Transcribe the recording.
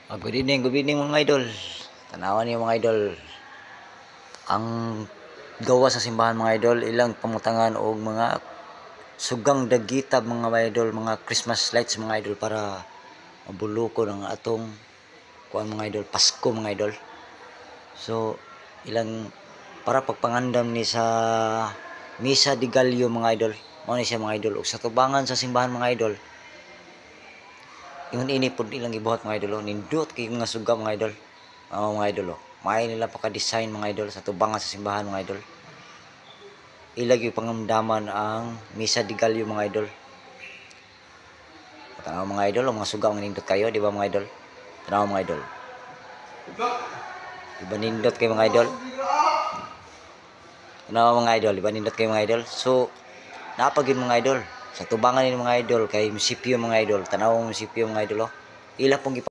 Good evening mga idol. Tanawan niyo mga idol. Ang gawa sa simbahan mga idol, ilang pamutangan o mga sugang dagita mga idol, mga Christmas lights mga idol para mabuluko ng atong kuan mga idol, Pasko mga idol. So ilang para pagpangandam ni sa Misa de Gallo mga idol. Mao ni siya mga idol ug sa tubangan sa simbahan mga idol. Ingon ini pud ilang gibuhat mga idol, nindot kay mga suga mga idol. Mga idol may nila paka-design mga idol sa tubangan sa simbahan mga idol. Ilag yung pangamdaman ang Misa de Gallo mga idol. Tanaw mga idol, mga suga ang nindot kayo, di ba mga idol? Tanaw mga idol. Di ba nindot kayo mga idol? Tanaw mga idol, di ba nindot kayo mga idol? So, napagin mga idol. Sa tubangan ni mga idol kay munisipyo mga idol, tanaw munisipyo mga idol. Ila pong